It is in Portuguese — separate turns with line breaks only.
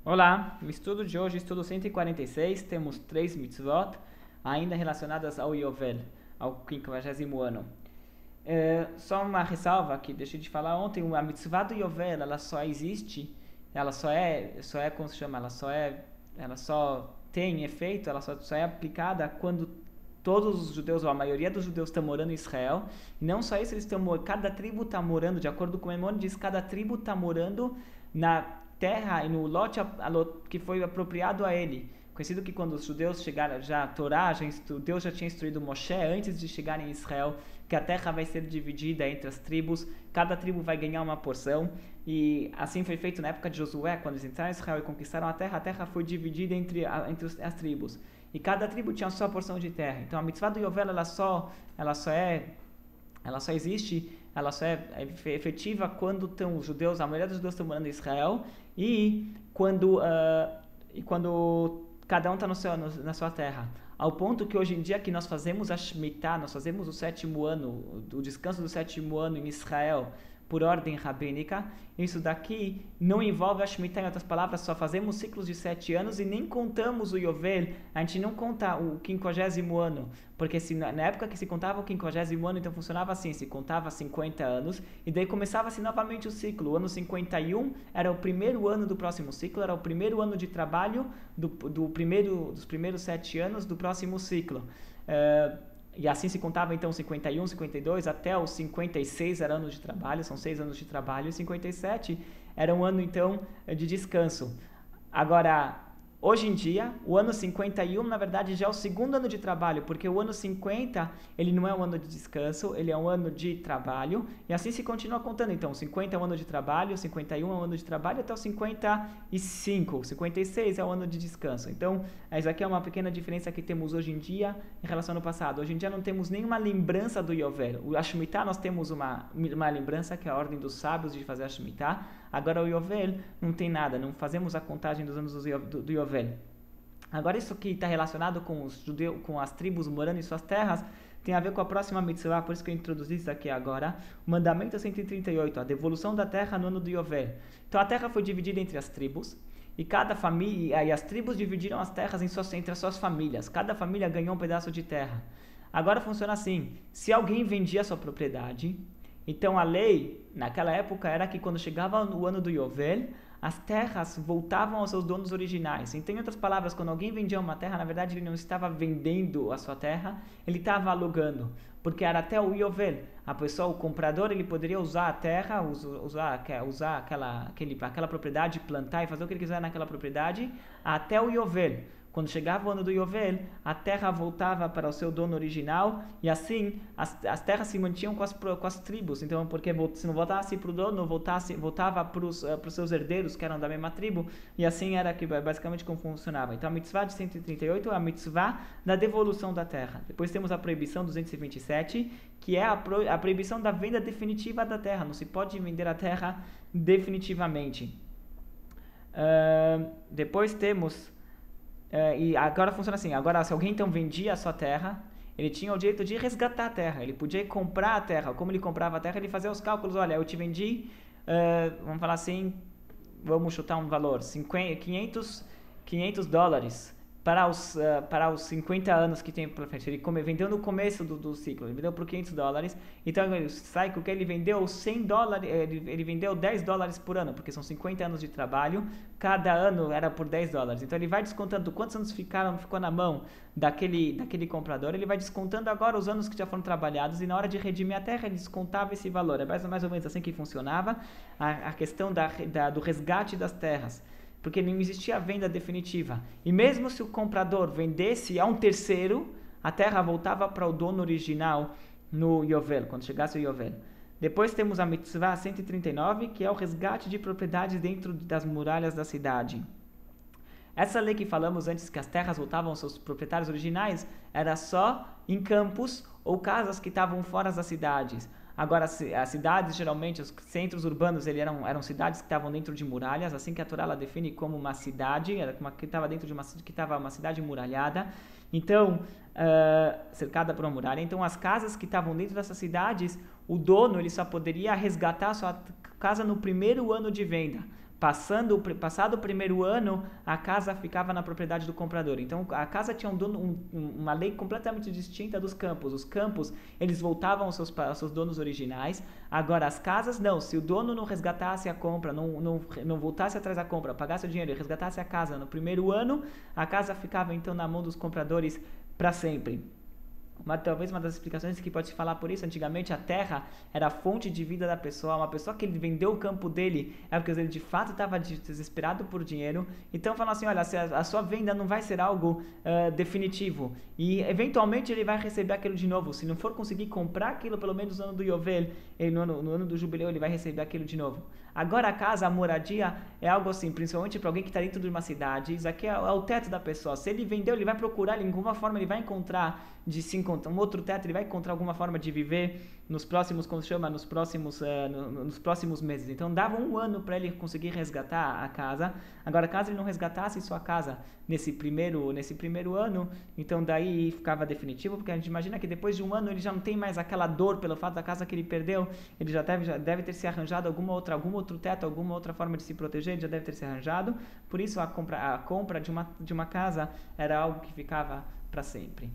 Olá, no estudo de hoje, estudo 146, temos três mitzvot, ainda relacionadas ao Yovel, ao 50º ano. Só uma ressalva que deixei de falar ontem, a mitzvah do Yovel, ela só existe, como se chama, ela só tem efeito, ela só é aplicada quando todos os judeus, ou a maioria dos judeus estão morando em Israel. E não só isso, cada tribo está morando, de acordo com o Maimônides, diz cada tribo está morando na terra e no lote que foi apropriado a ele. Conhecido que quando os judeus chegaram, a Torá, Deus já tinha instruído Moshe antes de chegarem em Israel, que a terra vai ser dividida entre as tribos, cada tribo vai ganhar uma porção, e assim foi feito na época de Josué, quando eles entraram em Israel e conquistaram a terra foi dividida entre as tribos, e cada tribo tinha a sua porção de terra. Então a mitzvah do Yovel, ela só existe, ela só é efetiva quando estão os judeus, a maioria dos judeus estão morando em Israel, e quando cada um está na sua terra. Ao ponto que hoje em dia que nós fazemos a Shemitah, nós fazemos o sétimo ano, o descanso do sétimo ano em Israel, por ordem rabínica, isso daqui não envolve a Shemitah, em outras palavras, só fazemos ciclos de 7 anos e nem contamos o Yovel, a gente não conta o 50º ano, porque na época que se contava o 50º ano, então funcionava assim, se contava 50 anos, e daí começava-se novamente o ciclo. O ano 51 era o primeiro ano do próximo ciclo, era o primeiro ano de trabalho dos primeiros 7 anos do próximo ciclo. E assim se contava então 51, 52, até os 56 era ano de trabalho, são 6 anos de trabalho, e 57 era um ano então de descanso. Agora, hoje em dia, o ano 51, na verdade, já é o segundo ano de trabalho, porque o ano 50, ele não é um ano de descanso, ele é um ano de trabalho, e assim se continua contando. Então, 50 é um ano de trabalho, 51 é um ano de trabalho, até o 55, 56 é um ano de descanso. Então, essa aqui é uma pequena diferença que temos hoje em dia em relação ao passado. Hoje em dia não temos nenhuma lembrança do Yovel. O Shemitah nós temos uma lembrança, que é a ordem dos sábios de fazer a Shemitah. Agora o Yovel não tem nada, não fazemos a contagem dos anos do Yovel. Agora isso que está relacionado com os judeus, com as tribos morando em suas terras, tem a ver com a próxima mitzvah, por isso que eu introduzi isso aqui agora. O mandamento 138, a devolução da terra no ano do Yovel. Então a terra foi dividida entre as tribos, e cada família, e as tribos dividiram as terras entre as suas famílias. Cada família ganhou um pedaço de terra. Agora funciona assim: se alguém vendia a sua propriedade, então a lei naquela época era que quando chegava o ano do Yovel, as terras voltavam aos seus donos originais. Então, em outras palavras, quando alguém vendia uma terra, na verdade ele não estava vendendo a sua terra, ele estava alugando, porque era até o Yovel. A pessoa, o comprador, ele poderia usar a terra, usar aquela propriedade, plantar e fazer o que ele quiser naquela propriedade até o Yovel. Quando chegava o ano do Yovel, a terra voltava para o seu dono original, e assim as terras se mantinham com as tribos. Então, porque se não voltasse para o dono, voltava para os seus herdeiros, que eram da mesma tribo, e assim era que basicamente como funcionava. Então, a mitzvah de 138 é a mitzvah da devolução da terra. Depois temos a proibição 227, que é a proibição da venda definitiva da terra. Não se pode vender a terra definitivamente. Depois temos... e agora funciona assim: agora, se alguém então vendia a sua terra, ele tinha o direito de resgatar a terra, ele podia comprar a terra. Como ele comprava a terra, ele fazia os cálculos: olha, eu te vendi, vamos falar assim, vamos chutar um valor, 500 dólares para os 50 anos que tem para frente. Ele vendeu no começo do ciclo, ele vendeu por 500 dólares, então sai com que ele vendeu 100 dólares, ele vendeu 10 dólares por ano, porque são 50 anos de trabalho, cada ano era por 10 dólares. Então ele vai descontando quantos anos ficou na mão daquele comprador, ele vai descontando agora os anos que já foram trabalhados, e na hora de redimir a terra ele descontava esse valor. É mais ou menos assim que funcionava a questão do resgate das terras, porque não existia a venda definitiva. E mesmo se o comprador vendesse a um terceiro, a terra voltava para o dono original no Yovel, quando chegasse o Yovel. Depois temos a mitzvah 139, que é o resgate de propriedades dentro das muralhas da cidade. Essa lei que falamos antes, que as terras voltavam aos seus proprietários originais, era só em campos ou casas que estavam fora das cidades. Agora, as cidades, geralmente, os centros urbanos, eram cidades que estavam dentro de muralhas, assim que a Torá ela define como uma cidade, era que estava dentro de uma cidade muralhada, então, cercada por uma muralha. Então, as casas que estavam dentro dessas cidades, o dono ele só poderia resgatar a sua casa no primeiro ano de venda. Passado o primeiro ano, a casa ficava na propriedade do comprador. Então, a casa tinha uma lei completamente distinta dos campos. Os campos, eles voltavam aos seus donos originais. Agora, as casas, não. Se o dono não resgatasse a compra, não voltasse atrás da compra, pagasse o dinheiro e resgatasse a casa no primeiro ano, a casa ficava, então, na mão dos compradores para sempre. Talvez uma das explicações que pode se falar por isso, antigamente a terra era a fonte de vida da pessoa. Uma pessoa que ele vendeu o campo dele é porque ele de fato estava desesperado por dinheiro. Então falam assim, olha, a sua venda não vai ser algo definitivo e eventualmente ele vai receber aquilo de novo. Se não for conseguir comprar aquilo pelo menos no ano do Yovel, no ano do jubileu ele vai receber aquilo de novo. Agora a casa, a moradia é algo assim, principalmente para alguém que está dentro de uma cidade. Isso aqui é o teto da pessoa. Se ele vendeu, ele vai procurar, de alguma forma ele vai encontrar um outro teto, ele vai encontrar alguma forma de viver nos próximos, como se chama, nos próximos meses. Então dava um ano para ele conseguir resgatar a casa. Agora, caso ele não resgatasse sua casa nesse primeiro ano, então daí ficava definitivo, porque a gente imagina que depois de um ano ele já não tem mais aquela dor pelo fato da casa que ele perdeu, ele já deve ter se arranjado algum outro teto, alguma outra forma de se proteger, ele já deve ter se arranjado. Por isso a compra de uma casa era algo que ficava para sempre.